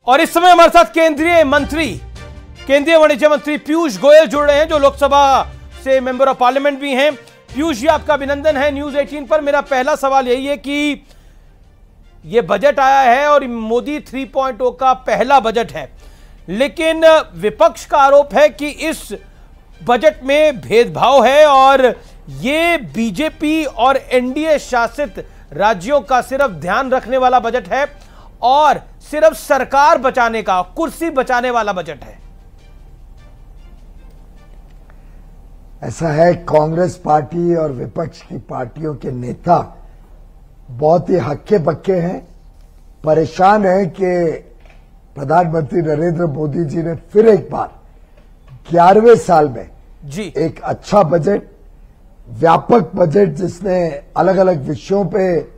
और इस समय हमारे साथ केंद्रीय वाणिज्य मंत्री पीयूष गोयल जुड़ रहे हैं, जो लोकसभा से मेंबर ऑफ पार्लियामेंट भी हैं। पीयूष जी, आपका अभिनंदन है न्यूज 18 पर। मेरा पहला सवाल यही है कि यह बजट आया है और मोदी 3.0 का पहला बजट है, लेकिन विपक्ष का आरोप है कि इस बजट में भेदभाव है और यह बीजेपी और एनडीए शासित राज्यों का सिर्फ ध्यान रखने वाला बजट है और सिर्फ सरकार बचाने का, कुर्सी बचाने वाला बजट है। ऐसा है, कांग्रेस पार्टी और विपक्ष की पार्टियों के नेता बहुत ही हक्के बक्के हैं, परेशान हैं कि प्रधानमंत्री नरेंद्र मोदी जी ने फिर एक बार 11वें साल में जी एक अच्छा बजट, व्यापक बजट जिसने अलग अलग विषयों पे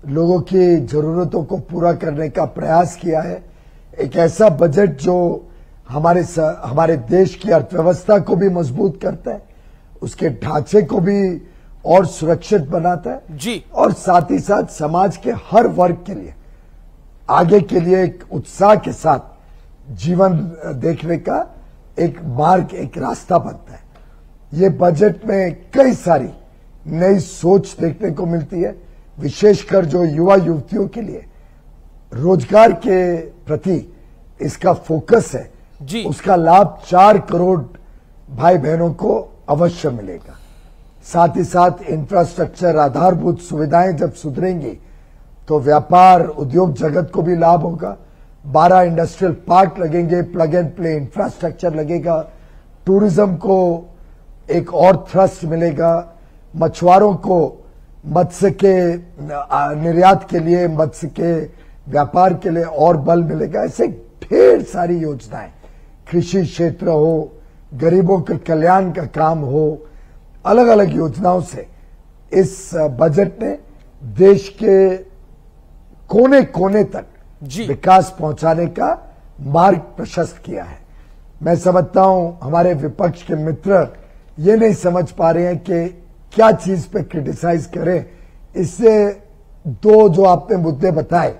लोगों की जरूरतों को पूरा करने का प्रयास किया है, एक ऐसा बजट जो हमारे देश की अर्थव्यवस्था को भी मजबूत करता है, उसके ढांचे को भी और सुरक्षित बनाता है जी, और साथ ही साथ समाज के हर वर्ग के लिए आगे के लिए एक उत्साह के साथ जीवन देखने का एक मार्ग, एक रास्ता बनता है। ये बजट में कई सारी नई सोच देखने को मिलती है, विशेषकर जो युवा युवतियों के लिए रोजगार के प्रति इसका फोकस है जी, उसका लाभ 4 करोड़ भाई बहनों को अवश्य मिलेगा। साथ ही साथ इंफ्रास्ट्रक्चर, आधारभूत सुविधाएं जब सुधरेंगी तो व्यापार उद्योग जगत को भी लाभ होगा। 12 इंडस्ट्रियल पार्क लगेंगे, प्लग एंड प्ले इंफ्रास्ट्रक्चर लगेगा, टूरिज्म को एक और थ्रस्ट मिलेगा, मछुआरों को मत्स्य के निर्यात के लिए, मत्स्य के व्यापार के लिए और बल मिलेगा। ऐसे ढेर सारी योजनाएं, कृषि क्षेत्र हो, गरीबों के कल्याण का काम हो, अलग अलग योजनाओं से इस बजट ने देश के कोने कोने तक विकास पहुंचाने का मार्ग प्रशस्त किया है। मैं समझता हूं हमारे विपक्ष के मित्र ये नहीं समझ पा रहे हैं कि क्या चीज पे क्रिटिसाइज करें। इससे दो जो आपने मुद्दे बताए,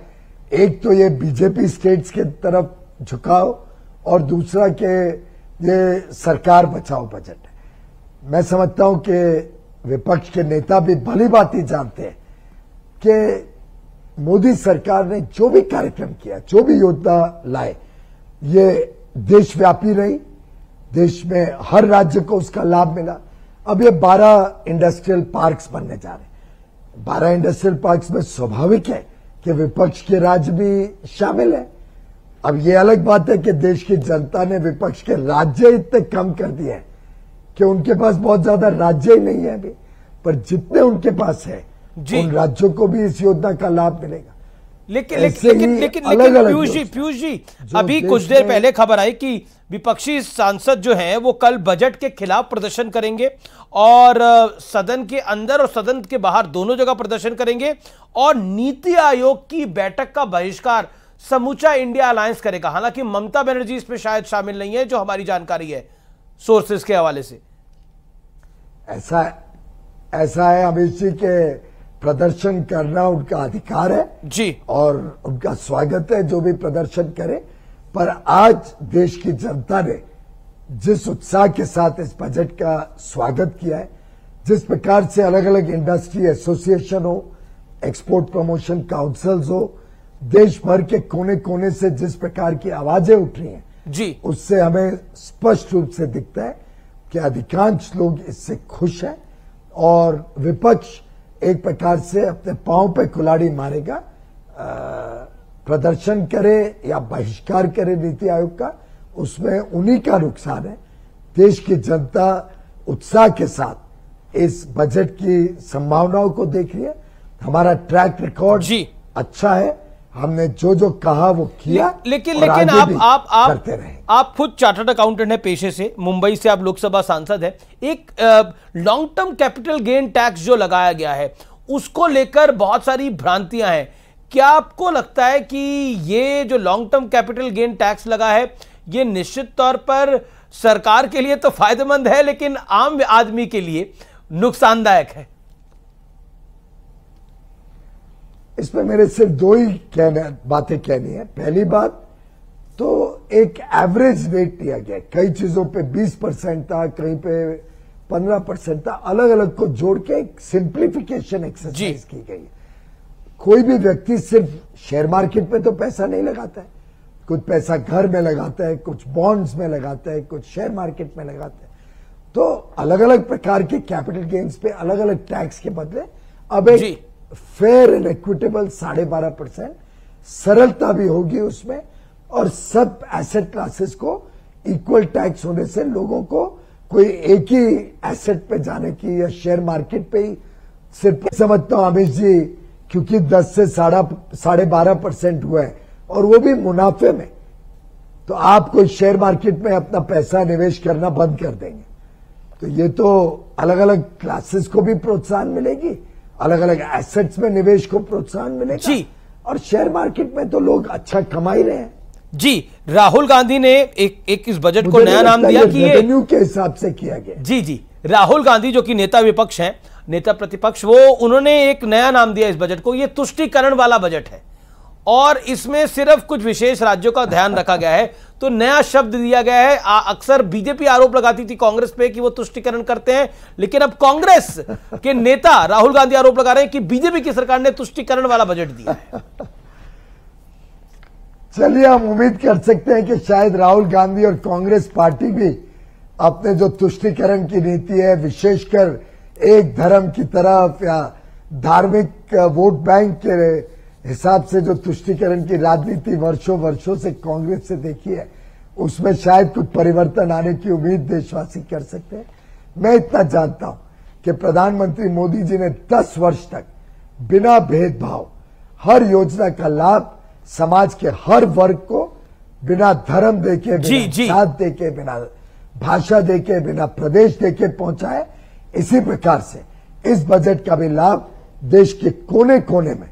एक तो ये बीजेपी स्टेट्स के तरफ झुकाव और दूसरा कि ये सरकार बचाओ बजट है। मैं समझता हूं कि विपक्ष के नेता भी भली भांति जानते हैं कि मोदी सरकार ने जो भी कार्यक्रम किया, जो भी योजना लाए, ये देशव्यापी रही, देश में हर राज्य को उसका लाभ मिला। अब ये 12 इंडस्ट्रियल पार्क्स बनने जा रहे हैं। 12 इंडस्ट्रियल पार्क्स में स्वाभाविक है कि विपक्ष के राज्य भी शामिल है। अब ये अलग बात है कि देश की जनता ने विपक्ष के राज्य इतने कम कर दिए हैं कि उनके पास बहुत ज्यादा राज्य ही नहीं है अभी, पर जितने उनके पास है उन राज्यों को भी इस योजना का लाभ मिलेगा। लेकिन पीयूष जी, अभी कुछ देर पहले खबर आई कि विपक्षी सांसद जो हैं वो कल बजट के खिलाफ प्रदर्शन करेंगे और सदन के अंदर और सदन के बाहर दोनों जगह प्रदर्शन करेंगे और नीति आयोग की बैठक का बहिष्कार समूचा इंडिया अलायंस करेगा। हालांकि ममता बनर्जी इसमें शायद शामिल नहीं है, जो हमारी जानकारी है सोर्सेस के हवाले से। ऐसा है, अमित जी के प्रदर्शन करना उनका अधिकार है जी, और उनका स्वागत है जो भी प्रदर्शन करे। पर आज देश की जनता ने जिस उत्साह के साथ इस बजट का स्वागत किया है, जिस प्रकार से अलग अलग इंडस्ट्री एसोसिएशन हो, एक्सपोर्ट प्रमोशन काउंसिल्स हो, देश भर के कोने कोने से जिस प्रकार की आवाजें उठ रही हैं जी, उससे हमें स्पष्ट रूप से दिखता है कि अधिकांश लोग इससे खुश हैं और विपक्ष एक प्रकार से अपने पांव पे कुल्हाड़ी मारेगा। प्रदर्शन करे या बहिष्कार करे नीति आयोग का, उसमें उन्हीं का नुकसान है। देश की जनता उत्साह के साथ इस बजट की संभावनाओं को देख रही है। हमारा ट्रैक रिकॉर्ड जी अच्छा है, हमने जो जो कहा वो किया। लेकिन आप खुद चार्टर्ड अकाउंटेंट है पेशे से, मुंबई से आप लोकसभा सांसद है। एक long term capital gain tax जो लगाया गया है उसको लेकर बहुत सारी भ्रांतियां हैं। क्या आपको लगता है कि ये जो long term capital gain tax लगा है ये निश्चित तौर पर सरकार के लिए तो फायदेमंद है, लेकिन आम आदमी के लिए नुकसानदायक है? इसमें मेरे सिर्फ दो ही बातें कहनी है। पहली बात तो एक एवरेज रेट दिया गया, कई चीजों पे 20% था, कहीं पे 15% था, अलग अलग को जोड़ के एक सिंप्लीफिकेशन एक्सरसाइज की गई। कोई भी व्यक्ति सिर्फ शेयर मार्केट में तो पैसा नहीं लगाता है, कुछ पैसा घर में लगाता है, कुछ बॉन्ड्स में लगाता है, कुछ शेयर मार्केट में लगाता है। तो अलग अलग प्रकार के कैपिटल गेन्स पे अलग अलग टैक्स के बदले अब एक फेयर एंड इक्विटेबल 12.5% सरलता भी होगी उसमें, और सब एसेट क्लासेस को इक्वल टैक्स होने से लोगों को कोई एक ही एसेट पे जाने की या शेयर मार्केट पे ही सिर्फ समझता हूं अमित जी, क्योंकि 10 से 12.5% हुआ है और वो भी मुनाफे में, तो आप कोई शेयर मार्केट में अपना पैसा निवेश करना बंद कर देंगे। तो ये तो अलग अलग क्लासेस को भी प्रोत्साहन मिलेगी, अलग अलग एसेट्स में निवेश को प्रोत्साहन मिलेगा जी, और शेयर मार्केट में तो लोग अच्छा कमा ही रहे हैं जी। राहुल गांधी ने एक इस बजट को नया नाम दिया कि ये रेवेन्यू के हिसाब से किया गया। जी जी, राहुल गांधी जो कि नेता विपक्ष हैं, नेता प्रतिपक्ष, वो उन्होंने एक नया नाम दिया इस बजट को, ये तुष्टीकरण वाला बजट है, और इसमें सिर्फ कुछ विशेष राज्यों का ध्यान रखा गया है। तो नया शब्द दिया गया है। अक्सर बीजेपी आरोप लगाती थी कांग्रेस पे कि वो तुष्टीकरण करते हैं, लेकिन अब कांग्रेस के नेता राहुल गांधी आरोप लगा रहे हैं कि बीजेपी की सरकार ने तुष्टीकरण वाला बजट दिया है। चलिए, हम उम्मीद कर सकते हैं कि शायद राहुल गांधी और कांग्रेस पार्टी भी अपने जो तुष्टीकरण की नीति है, विशेषकर एक धर्म की तरफ या धार्मिक वोट बैंक के हिसाब से जो तुष्टीकरण की राजनीति वर्षों से कांग्रेस से देखी है, उसमें शायद कुछ परिवर्तन आने की उम्मीद देशवासी कर सकते हैं। मैं इतना जानता हूं कि प्रधानमंत्री मोदी जी ने 10 वर्ष तक बिना भेदभाव हर योजना का लाभ समाज के हर वर्ग को, बिना धर्म देके, बिना जात देके, बिना भाषा देके, बिना प्रदेश देके पहुंचाए। इसी प्रकार से इस बजट का भी लाभ देश के कोने कोने में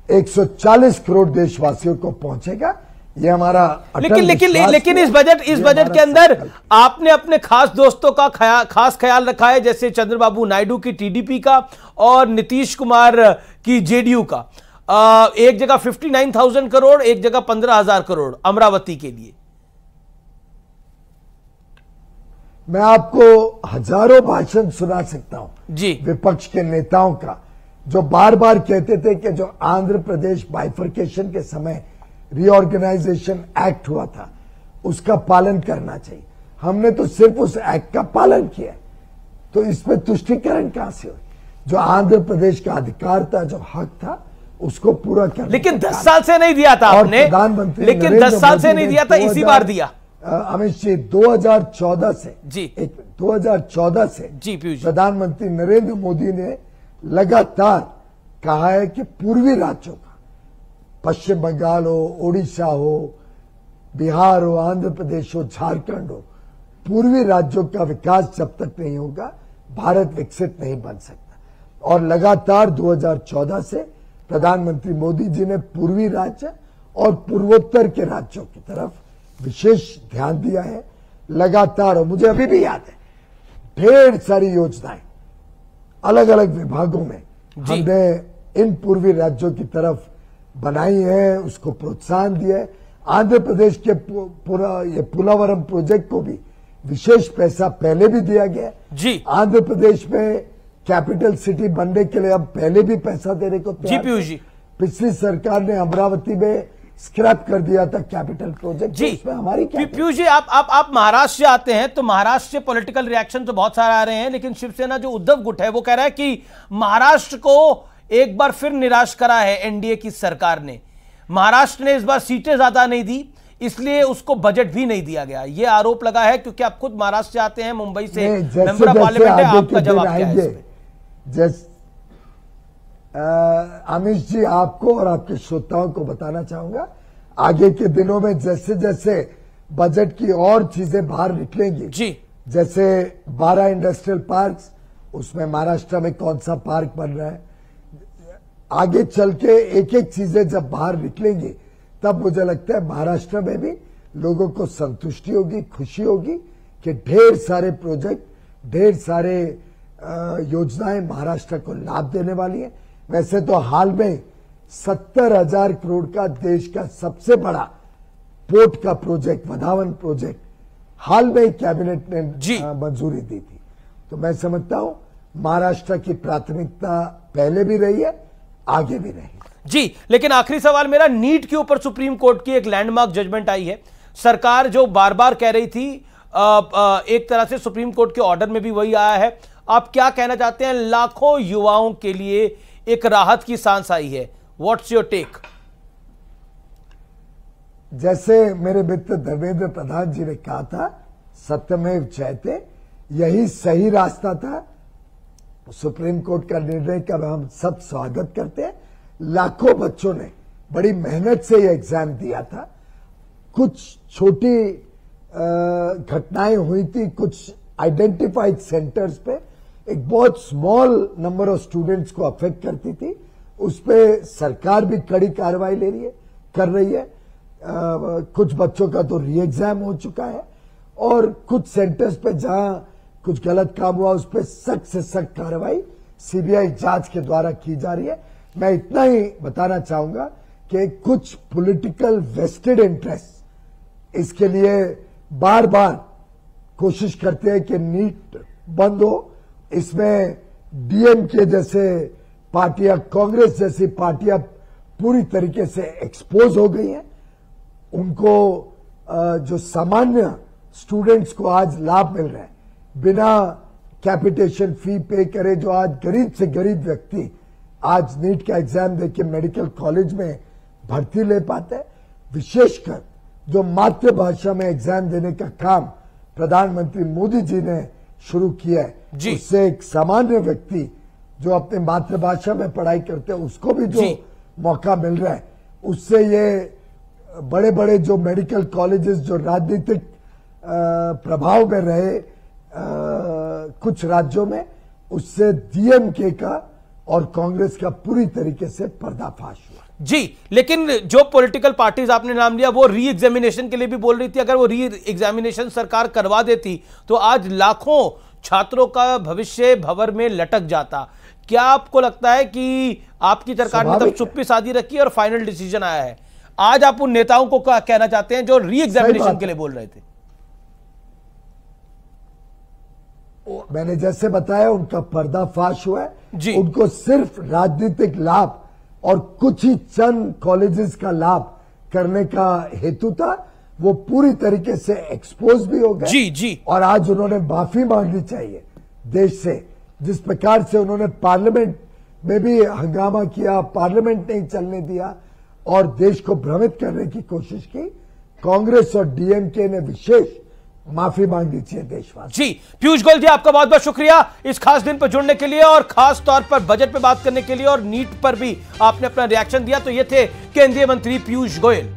140 करोड़ देशवासियों को पहुंचेगा। ये हमारा लेकिन इस बजट के अंदर आपने अपने खास दोस्तों का खास ख्याल रखा है, जैसे चंद्रबाबू नायडू की टीडीपी का और नीतीश कुमार की जेडीयू का। एक जगह 59,000 करोड़, एक जगह 15,000 करोड़ अमरावती के लिए। मैं आपको हजारों भाषण सुना सकता हूं जी विपक्ष के नेताओं का, जो बार बार कहते थे कि जो आंध्र प्रदेश बाइफर्केशन के समय रीऑर्गेनाइजेशन एक्ट हुआ था उसका पालन करना चाहिए। हमने तो सिर्फ उस एक्ट का पालन किया, तो इसमें तुष्टीकरण कहां से हुई? जो आंध्र प्रदेश का अधिकार था, जो हक था, उसको पूरा करना। लेकिन 10 साल से नहीं दिया था आपने, प्रधानमंत्री, लेकिन 10 साल से नहीं दिया था, इसी बार दिया। अमित जी 2014 से जी 2014 से जी प्रधानमंत्री नरेंद्र मोदी ने लगातार कहा है कि पूर्वी राज्यों का, पश्चिम बंगाल हो, ओडिशा हो, बिहार हो, आंध्र प्रदेश हो, झारखंड हो, पूर्वी राज्यों का विकास जब तक नहीं होगा भारत विकसित नहीं बन सकता। और लगातार 2014 से प्रधानमंत्री मोदी जी ने पूर्वी राज्य और पूर्वोत्तर के राज्यों की तरफ विशेष ध्यान दिया है लगातार। और मुझे अभी भी याद है, ढेर सारी योजनाएं अलग अलग विभागों में हमने इन पूर्वी राज्यों की तरफ बनाई है, उसको प्रोत्साहन दिया है। आंध्र प्रदेश के ये पुलावरम प्रोजेक्ट को भी विशेष पैसा पहले भी दिया गया जी। आंध्र प्रदेश में कैपिटल सिटी बनने के लिए अब पहले भी पैसा देने को तैयार जी। पिछली सरकार ने अमरावती में स्क्रैप कर दिया था कैपिटल प्रोजेक्ट जी। इसमें हमारी पीयूष जी, आप महाराष्ट्र से आते हैं, तो महाराष्ट्र से पॉलिटिकल रिएक्शन तो बहुत सारे आ रहे हैं, लेकिन शिवसेना जो उद्धव गुट है वो कह रहा है कि महाराष्ट्र को एक बार फिर निराश करा है एनडीए की सरकार ने। महाराष्ट्र ने इस बार सीटें ज्यादा नहीं दी, इसलिए उसको बजट भी नहीं दिया गया। ये आरोप लगा है, क्योंकि आप खुद महाराष्ट्र से आते हैं, मुंबई से मेंबर ऑफ पार्लियामेंट है। आपका जवाब क्या है इसमें? अमित जी, आपको और आपके श्रोताओं को बताना चाहूंगा, आगे के दिनों में जैसे जैसे बजट की और चीजें बाहर निकलेंगी जी, जैसे 12 इंडस्ट्रियल पार्क्स, उसमें महाराष्ट्र में कौन सा पार्क बन रहा है, आगे चल के एक एक चीजें जब बाहर निकलेंगी, तब मुझे लगता है महाराष्ट्र में भी लोगों को संतुष्टि होगी, खुशी होगी कि ढेर सारे प्रोजेक्ट, ढेर सारे योजनाएं महाराष्ट्र को लाभ देने वाली है। वैसे तो हाल में 70,000 करोड़ का देश का सबसे बड़ा पोर्ट का प्रोजेक्ट, वधावन प्रोजेक्ट हाल में कैबिनेट ने मंजूरी दी थी। तो मैं समझता हूं महाराष्ट्र की प्राथमिकता पहले भी रही है, आगे भी रहेगी। जी, लेकिन आखिरी सवाल मेरा, नीट के ऊपर सुप्रीम कोर्ट की एक लैंडमार्क जजमेंट आई है। सरकार जो बार बार कह रही थी, एक तरह से सुप्रीम कोर्ट के ऑर्डर में भी वही आया है। आप क्या कहना चाहते हैं? लाखों युवाओं के लिए एक राहत की सांस आई है, व्हाट्स योर टेक? जैसे मेरे मित्र धर्मेंद्र प्रधान जी ने कहा था, सत्यमेव जयते, यही सही रास्ता था। सुप्रीम कोर्ट का निर्णय का हम सब स्वागत करते हैं। लाखों बच्चों ने बड़ी मेहनत से यह एग्जाम दिया था। कुछ छोटी घटनाएं हुई थी, कुछ आइडेंटिफाइड सेंटर्स पे एक बहुत स्मॉल नंबर ऑफ स्टूडेंट्स को अफेक्ट करती थी। उस पे सरकार भी कड़ी कार्रवाई कर रही है। कुछ बच्चों का तो री एग्जाम हो चुका है और कुछ सेंटर्स पे जहां कुछ गलत काम हुआ उस पर सख्त से सख्त कार्रवाई सीबीआई जांच के द्वारा की जा रही है। मैं इतना ही बताना चाहूंगा कि कुछ पॉलिटिकल वेस्टेड इंटरेस्ट इसके लिए बार बार कोशिश करते हैं कि नीट बंद हो। इसमें डीएमके जैसे पार्टियां, कांग्रेस जैसी पार्टियां पूरी तरीके से एक्सपोज हो गई हैं। उनको जो सामान्य स्टूडेंट्स को आज लाभ मिल रहा है, बिना कैपिटेशन फी पे करे, जो आज गरीब से गरीब व्यक्ति आज नीट का एग्जाम देके मेडिकल कॉलेज में भर्ती ले पाते हैं। विशेषकर जो मातृभाषा में एग्जाम देने का काम प्रधानमंत्री मोदी जी ने शुरू किया है, उससे एक सामान्य व्यक्ति जो अपने मातृभाषा में पढ़ाई करते हैं उसको भी जो मौका मिल रहा है, उससे ये बड़े बड़े जो मेडिकल कॉलेजेस जो राजनीतिक प्रभाव में रहे कुछ राज्यों में, उससे डीएमके का और कांग्रेस का पूरी तरीके से पर्दाफाश हुआ। जी, लेकिन जो पॉलिटिकल पार्टीज आपने नाम लिया वो री एग्जामिनेशन के लिए भी बोल रही थी। अगर वो री एग्जामिनेशन सरकार करवा देती तो आज लाखों छात्रों का भविष्य भंवर में लटक जाता। क्या आपको लगता है कि आपकी सरकार ने तब चुप्पी साधी रखी और फाइनल डिसीजन आया है? आज आप उन नेताओं को क्या कहना चाहते हैं जो री एग्जामिनेशन के लिए बोल रहे थे? मैंने जैसे बताया, उनका पर्दाफाश हुआ है। उनको सिर्फ राजनीतिक लाभ और कुछ ही चंद कॉलेजेस का लाभ करने का हेतु था। वो पूरी तरीके से एक्सपोज भी हो गए। और आज उन्होंने माफी मांगनी चाहिए देश से। जिस प्रकार से उन्होंने पार्लियामेंट में भी हंगामा किया, पार्लियामेंट नहीं चलने दिया और देश को भ्रमित करने की कोशिश की, कांग्रेस और डीएमके ने विशेष माफी मांगनी चाहिए देशवासी। जी, पीयूष गोयल जी, आपका बहुत बहुत शुक्रिया इस खास दिन पर जुड़ने के लिए और खास तौर पर बजट पे बात करने के लिए, और नीट पर भी आपने अपना रिएक्शन दिया। तो ये थे केंद्रीय मंत्री पीयूष गोयल।